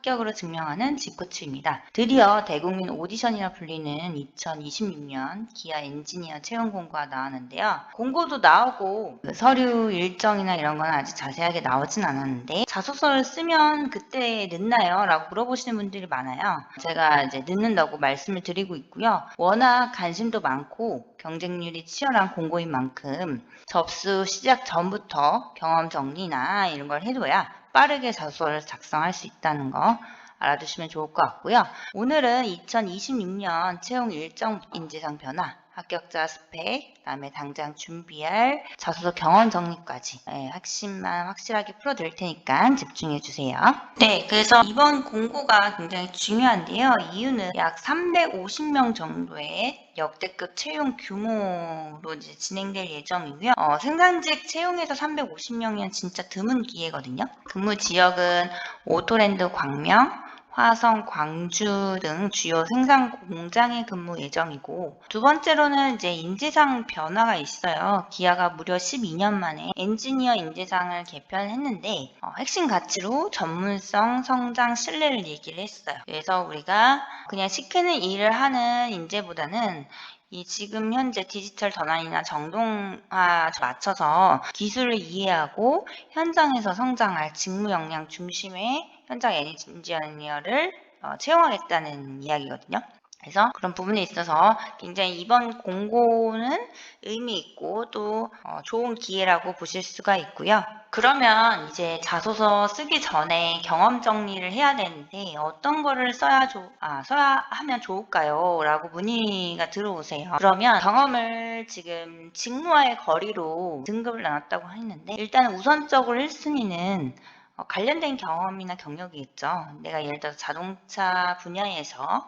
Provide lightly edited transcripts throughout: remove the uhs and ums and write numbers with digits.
합격으로 증명하는 직코치입니다. 드디어 대국민 오디션이라 불리는 2026년 기아 엔지니어 채용 공고가 나왔는데요. 공고도 나오고 서류 일정이나 이런 건 아직 자세하게 나오진 않았는데 자소서를 쓰면 그때 늦나요? 라고 물어보시는 분들이 많아요. 제가 이제 늦는다고 말씀을 드리고 있고요. 워낙 관심도 많고 경쟁률이 치열한 공고인 만큼 접수 시작 전부터 경험 정리나 이런 걸 해둬야 빠르게 자소서를 작성할 수 있다는 거 알아두시면 좋을 것 같고요. 오늘은 2026년 채용 일정 인지상 변화, 합격자 스펙, 그다음에 당장 준비할 자소서 경험 정리까지 핵심만 확실하게 풀어드릴 테니까 집중해 주세요. 네, 그래서 이번 공고가 굉장히 중요한데요. 이유는 약 350명 정도의 역대급 채용 규모로 이제 진행될 예정이고요. 생산직 채용에서 350명이면 진짜 드문 기회거든요. 근무 지역은 오토랜드 광명, 화성, 광주 등 주요 생산 공장에 근무 예정이고, 두 번째로는 이제 인재상 변화가 있어요. 기아가 무려 12년 만에 엔지니어 인재상을 개편했는데 핵심 가치로 전문성, 성장, 신뢰를 얘기를 했어요. 그래서 우리가 그냥 시키는 일을 하는 인재보다는 이 지금 현재 디지털 전환이나 정동화 맞춰서 기술을 이해하고 현장에서 성장할 직무 역량 중심의 현장 엔지니어를 채용하겠다는 이야기거든요. 그래서 그런 부분에 있어서 굉장히 이번 공고는 의미 있고 또 좋은 기회라고 보실 수가 있고요. 그러면 이제 자소서 쓰기 전에 경험 정리를 해야 되는데 어떤 거를 써야 하면 좋을까요? 라고 문의가 들어오세요. 그러면 경험을 지금 직무와의 거리로 등급을 나눴다고 했는데 일단 우선적으로 1순위는 관련된 경험이나 경력이 있죠. 내가 예를 들어서 자동차 분야에서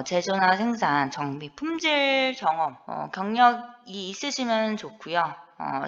제조나 생산, 정비, 품질 경험, 경력이 있으시면 좋고요.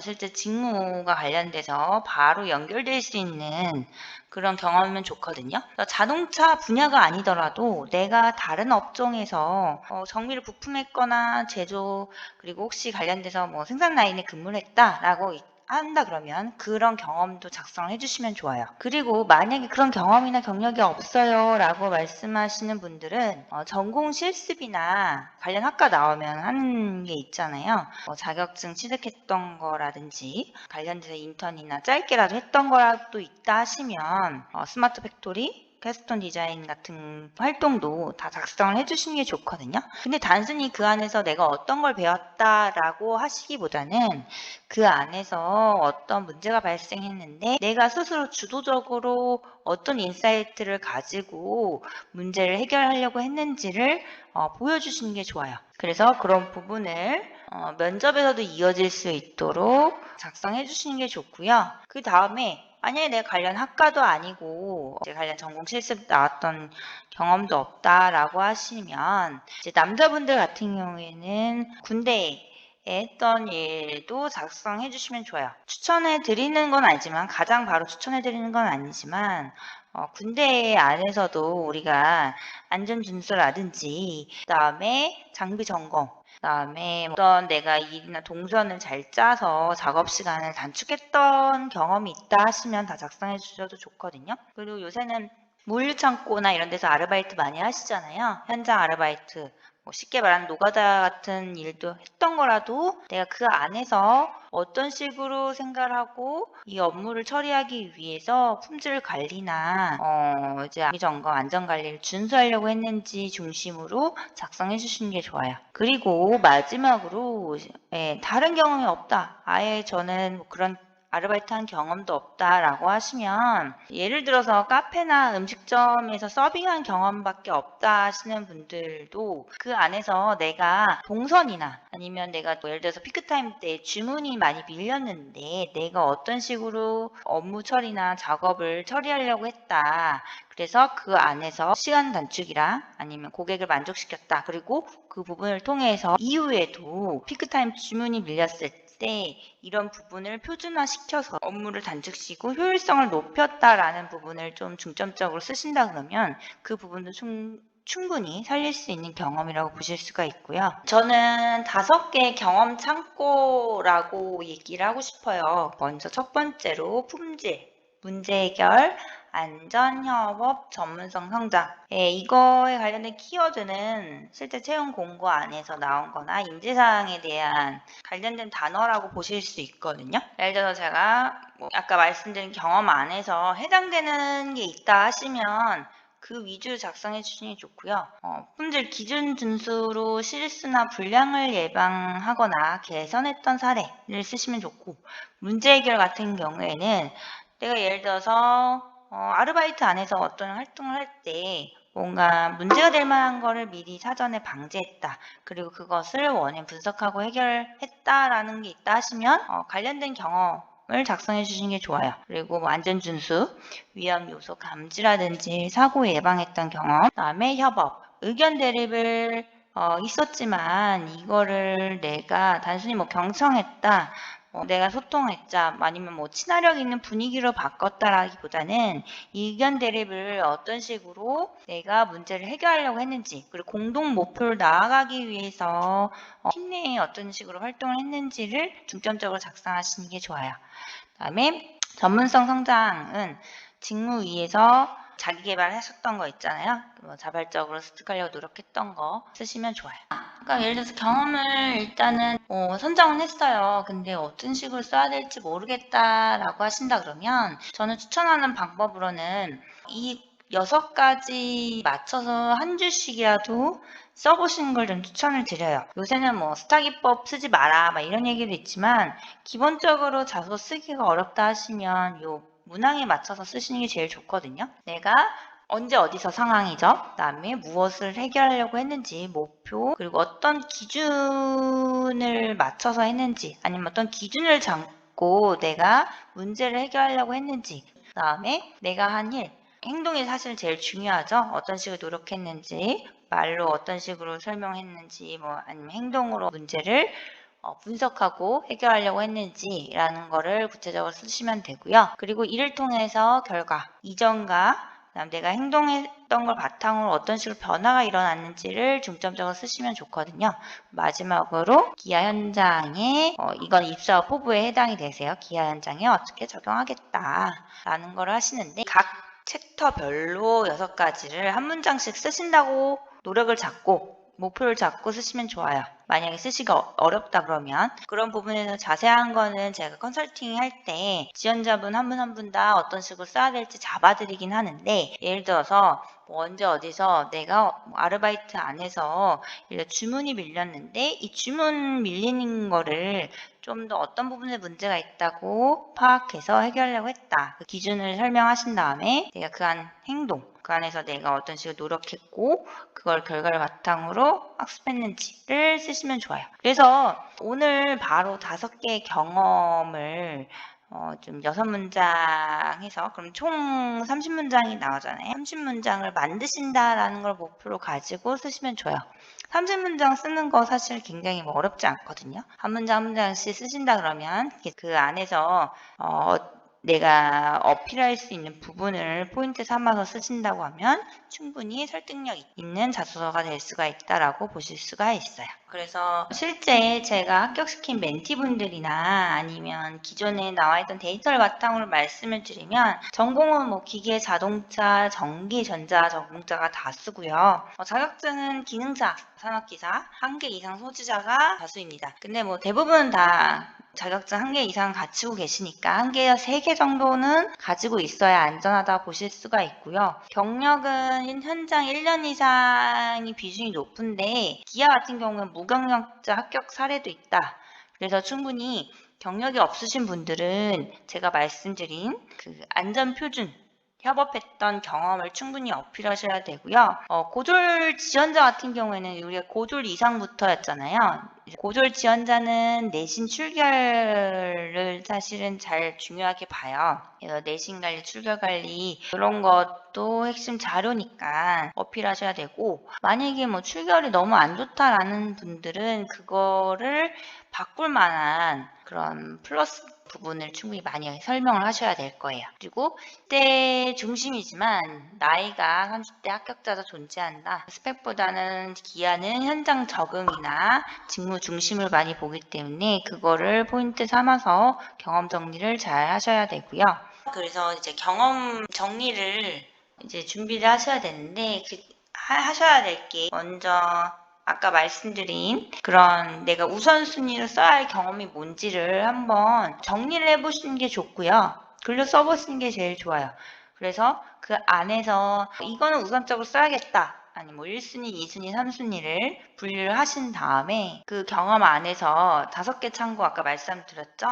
실제 직무가 관련돼서 바로 연결될 수 있는 그런 경험이면 좋거든요. 자동차 분야가 아니더라도 내가 다른 업종에서 정비를 부품했거나 제조 그리고 혹시 관련돼서 뭐 생산 라인에 근무를 했다라고 한다 그러면 그런 경험도 작성을 해주시면 좋아요. 그리고 만약에 그런 경험이나 경력이 없어요 라고 말씀하시는 분들은 전공 실습이나 관련 학과 나오면 하는 게 있잖아요. 자격증 취득했던 거라든지 관련돼서 인턴이나 짧게라도 했던 거라도 있다 하시면 스마트 팩토리 캐스톤 디자인 같은 활동도 다 작성을 해주시는 게 좋거든요. 근데 단순히 그 안에서 내가 어떤 걸 배웠다라고 하시기보다는 그 안에서 어떤 문제가 발생했는데 내가 스스로 주도적으로 어떤 인사이트를 가지고 문제를 해결하려고 했는지를 보여주시는 게 좋아요. 그래서 그런 부분을 면접에서도 이어질 수 있도록 작성해 주시는 게 좋고요. 그 다음에 만약에 내가 관련 학과도 아니고 이제 관련 전공 실습 나왔던 경험도 없다라고 하시면 이제 남자분들 같은 경우에는 군대에 했던 일도 작성해 주시면 좋아요. 추천해 드리는 건 아니지만 가장 바로 추천해 드리는 건 아니지만 군대 안에서도 우리가 안전준수라든지 그다음에 장비 점검 그다음에 어떤 내가 일이나 동선을 잘 짜서 작업 시간을 단축했던 경험이 있다 하시면 다 작성해 주셔도 좋거든요. 그리고 요새는 물류창고나 이런 데서 아르바이트 많이 하시잖아요. 현장 아르바이트. 쉽게 말하면 노가다 같은 일도 했던 거라도 내가 그 안에서 어떤 식으로 생각을 하고 이 업무를 처리하기 위해서 품질 관리나 이제 안전 점검, 안전 관리를 준수하려고 했는지 중심으로 작성해 주시는 게 좋아요. 그리고 마지막으로 다른 경험이 없다. 아예 저는 뭐 그런 아르바이트 한 경험도 없다라고 하시면 예를 들어서 카페나 음식점에서 서빙한 경험밖에 없다 하시는 분들도 그 안에서 내가 동선이나 아니면 내가 뭐 예를 들어서 피크타임 때 주문이 많이 밀렸는데 내가 어떤 식으로 업무 처리나 작업을 처리하려고 했다. 그래서 그 안에서 시간 단축이랑 아니면 고객을 만족시켰다. 그리고 그 부분을 통해서 이후에도 피크타임 주문이 밀렸을 때 이런 부분을 표준화시켜서 업무를 단축시키고 효율성을 높였다라는 부분을 좀 중점적으로 쓰신다 그러면 그 부분도 충분히 살릴 수 있는 경험이라고 보실 수가 있고요. 저는 5개 경험 창고라고 얘기를 하고 싶어요. 먼저 첫 번째로 품질, 문제 해결, 안전협업 전문성 성장. 이거에 관련된 키워드는 실제 채용 공고 안에서 나온 거나 인재사항에 대한 관련된 단어라고 보실 수 있거든요. 예를 들어서 제가 아까 말씀드린 경험 안에서 해당되는 게 있다 하시면 그 위주로 작성해 주시는 게 좋고요. 품질 기준 준수로 실수나 불량을 예방하거나 개선했던 사례를 쓰시면 좋고, 문제 해결 같은 경우에는 내가 예를 들어서 아르바이트 안에서 어떤 활동을 할 때 뭔가 문제가 될 만한 거를 미리 사전에 방지했다. 그리고 그것을 원인 분석하고 해결했다라는 게 있다 하시면 관련된 경험을 작성해 주시는 게 좋아요. 그리고 뭐 안전준수, 위험 요소 감지라든지 사고 예방했던 경험, 그다음에 협업, 의견 대립을 있었지만 이거를 내가 단순히 뭐 경청했다, 내가 소통했자, 아니면 뭐 친화력 있는 분위기로 바꿨다라기보다는 의견 대립을 어떤 식으로 내가 문제를 해결하려고 했는지, 그리고 공동 목표를 나아가기 위해서 팀 내에 어떤 식으로 활동을 했는지를 중점적으로 작성하시는 게 좋아요. 그다음에 전문성 성장은 직무 위에서 자기 개발하셨던 거 있잖아요. 자발적으로 습득하려고 노력했던 거 쓰시면 좋아요. 그러니까 예를 들어서 경험을 일단은 선정은 했어요. 근데 어떤 식으로 써야 될지 모르겠다라고 하신다 그러면 저는 추천하는 방법으로는 이 6가지 맞춰서 한 줄씩이라도 써보시는 걸 좀 추천을 드려요. 요새는 뭐 스타기법 쓰지 마라 막 이런 얘기도 있지만 기본적으로 자소 쓰기가 어렵다 하시면 요 문항에 맞춰서 쓰시는 게 제일 좋거든요. 내가 언제 어디서 상황이죠? 그다음에 무엇을 해결하려고 했는지, 목표, 그리고 어떤 기준을 맞춰서 했는지, 아니면 어떤 기준을 잡고 내가 문제를 해결하려고 했는지, 그다음에 내가 한 일, 행동이 사실 제일 중요하죠. 어떤 식으로 노력했는지, 말로 어떤 식으로 설명했는지, 아니면 행동으로 문제를 분석하고 해결하려고 했는지라는 거를 구체적으로 쓰시면 되고요. 그리고 이를 통해서 결과, 이전과 그다음 내가 행동했던 걸 바탕으로 어떤 식으로 변화가 일어났는지를 중점적으로 쓰시면 좋거든요. 마지막으로 기아 현장에 이건 입사 포부에 해당이 되세요. 기아 현장에 어떻게 적용하겠다라는 걸 하시는데 각 챕터별로 6가지를 한 문장씩 쓰신다고 노력을 잡고 목표를 잡고 쓰시면 좋아요. 만약에 쓰기가 어렵다 그러면 그런 부분에서 자세한 거는 제가 컨설팅 할 때 지원자분 한 분 한 분 다 어떤 식으로 써야 될지 잡아드리긴 하는데, 예를 들어서 언제 어디서 내가 아르바이트 안에서 주문이 밀렸는데 이 주문 밀리는 거를 좀 더 어떤 부분에 문제가 있다고 파악해서 해결하려고 했다. 그 기준을 설명하신 다음에 내가 그 안 행동, 그 안에서 내가 어떤 식으로 노력했고 그걸 결과를 바탕으로 학습했는지를 쓰시면 좋아요. 그래서 오늘 바로 5개의 경험을 좀 6문장 해서 그럼 총 30문장이 나오잖아요. 30문장을 만드신다라는 걸 목표로 가지고 쓰시면 좋아요. 30문장 쓰는 거 사실 굉장히 어렵지 않거든요. 한 문장 한 문장씩 쓰신다 그러면 그 안에서 내가 어필할 수 있는 부분을 포인트 삼아서 쓰신다고 하면 충분히 설득력 있는 자소서가 될 수가 있다라고 보실 수가 있어요. 그래서 실제 제가 합격시킨 멘티분들이나 아니면 기존에 나와 있던 데이터를 바탕으로 말씀을 드리면 전공은 뭐 기계, 자동차, 전기, 전자, 전공자가 다 쓰고요. 자격증은 기능사, 산업기사 1개 이상 소지자가 다수입니다. 근데 뭐 대부분 다 자격증 1개 이상 갖추고 계시니까 1개에서 3개 정도는 가지고 있어야 안전하다 보실 수가 있고요. 경력은 현장 1년 이상이 비중이 높은데 기아 같은 경우는 무경력자 합격 사례도 있다. 그래서 충분히 경력이 없으신 분들은 제가 말씀드린 그 안전표준 협업했던 경험을 충분히 어필하셔야 되고요. 고졸 지원자 같은 경우에는 우리가 고졸 이상부터였잖아요. 고졸 지원자는 내신 출결을 사실은 잘 중요하게 봐요. 그래서 내신 관리, 출결 관리 이런 것도 핵심 자료니까 어필하셔야 되고, 만약에 뭐 출결이 너무 안 좋다라는 분들은 그거를 바꿀 만한 그런 플러스 부분을 충분히 많이 설명을 하셔야 될 거예요. 그리고 10대 중심이지만 나이가 30대 합격자도 존재한다. 스펙보다는 기아는 현장 적응이나 직무 중심을 많이 보기 때문에 그거를 포인트 삼아서 경험 정리를 잘 하셔야 되고요. 그래서 이제 경험 정리를 이제 준비를 하셔야 되는데, 하셔야 될 게 먼저 아까 말씀드린 그런 내가 우선순위로 써야 할 경험이 뭔지를 한번 정리를 해보시는 게 좋고요. 글로 써보시는 게 제일 좋아요. 그래서 그 안에서 이거는 우선적으로 써야겠다. 아니 뭐 1순위, 2순위, 3순위를 분류를 하신 다음에 그 경험 안에서 5개 창구 아까 말씀드렸죠?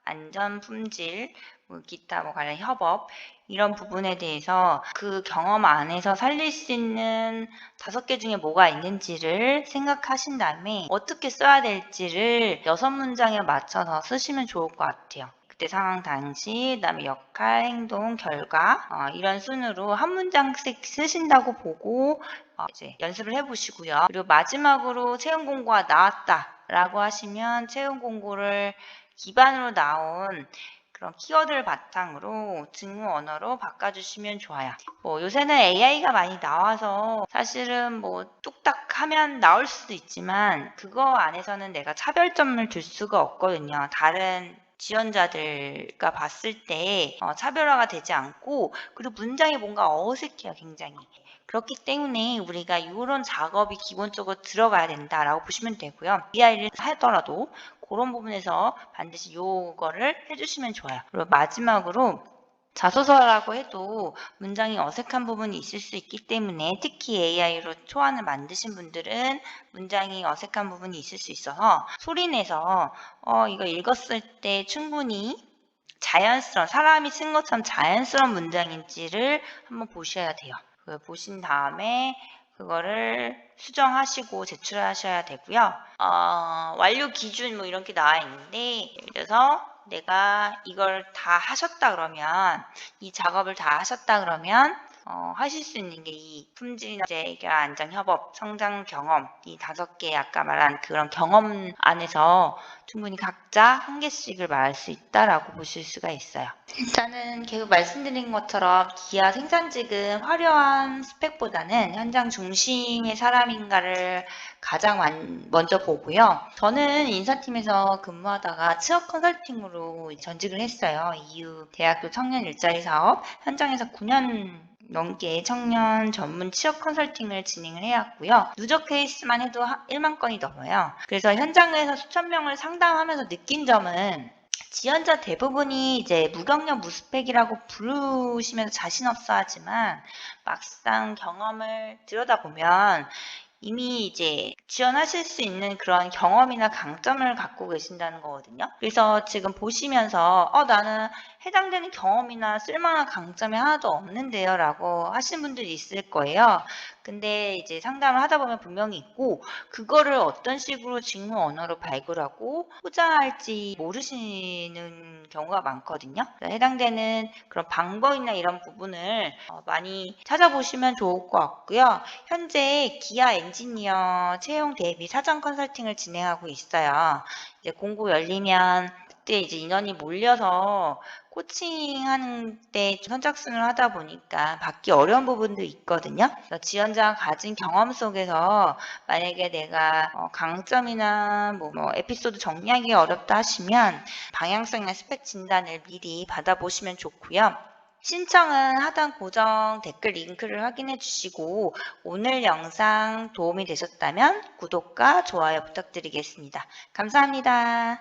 안전, 품질, 뭐 기타 뭐 관련 협업 이런 부분에 대해서 그 경험 안에서 살릴 수 있는 5개 중에 뭐가 있는지를 생각하신 다음에 어떻게 써야 될지를 6문장에 맞춰서 쓰시면 좋을 것 같아요. 그때 상황 당시, 그다음에 역할, 행동, 결과 이런 순으로 한 문장씩 쓰신다고 보고 이제 연습을 해보시고요. 그리고 마지막으로 채용 공고가 나왔다라고 하시면 채용 공고를 기반으로 나온 그런 키워드를 바탕으로 직무 언어로 바꿔주시면 좋아요. 뭐 요새는 AI가 많이 나와서 사실은 뭐 뚝딱 하면 나올 수도 있지만 그거 안에서는 내가 차별점을 줄 수가 없거든요. 다른 지원자들과 봤을 때 차별화가 되지 않고 그리고 문장이 뭔가 어색해요, 굉장히. 그렇기 때문에 우리가 이런 작업이 기본적으로 들어가야 된다라고 보시면 되고요. AI를 하더라도 그런 부분에서 반드시 요거를 해주시면 좋아요. 그리고 마지막으로 자소서라고 해도 문장이 어색한 부분이 있을 수 있기 때문에 특히 AI로 초안을 만드신 분들은 문장이 어색한 부분이 있을 수 있어서 소리내서 이거 읽었을 때 충분히 자연스러운 사람이 쓴 것처럼 자연스러운 문장인지를 한번 보셔야 돼요. 보신 다음에 그거를 수정하시고 제출하셔야 되고요. 완료 기준 뭐 이런 게 나와 있는데 예를 들어서 내가 이걸 다 하셨다 그러면 이 작업을 다 하셨다 그러면 하실 수 있는 게 이 품질이나 해결, 안전, 협업, 성장, 경험 이 5개 아까 말한 그런 경험 안에서 충분히 각자 한 개씩을 말할 수 있다라고 보실 수가 있어요. 일단은 계속 말씀드린 것처럼 기아 생산직은 화려한 스펙보다는 현장 중심의 사람인가를 가장 먼저 보고요. 저는 인사팀에서 근무하다가 취업 컨설팅으로 전직을 했어요. 이후 대학교 청년 일자리 사업 현장에서 9년 넘게 청년 전문 취업 컨설팅을 진행을 해왔고요. 누적 케이스만 해도 1만 건이 넘어요. 그래서 현장에서 수천 명을 상담하면서 느낀 점은 지원자 대부분이 이제 무경력 무스펙이라고 부르시면서 자신 없어 하지만 막상 경험을 들여다보면 이미 이제 지원하실 수 있는 그런 경험이나 강점을 갖고 계신다는 거거든요. 그래서 지금 보시면서 나는 해당되는 경험이나 쓸만한 강점이 하나도 없는데요 라고 하신 분들이 있을 거예요. 근데 이제 상담을 하다 보면 분명히 있고 그거를 어떤 식으로 직무 언어로 발굴하고 포장할지 모르시는 경우가 많거든요. 해당되는 그런 방법이나 이런 부분을 많이 찾아보시면 좋을 것 같고요. 현재 기아 엔지니어 채용 대비 사전 컨설팅을 진행하고 있어요. 이제 공고 열리면 그때 이제 인원이 몰려서 코칭하는 때 선착순을 하다 보니까 받기 어려운 부분도 있거든요. 그래서 지원자가 가진 경험 속에서 만약에 내가 강점이나 뭐 에피소드 정리하기 어렵다 하시면 방향성이나 스펙 진단을 미리 받아보시면 좋고요. 신청은 하단 고정 댓글 링크를 확인해 주시고 오늘 영상 도움이 되셨다면 구독과 좋아요 부탁드리겠습니다. 감사합니다.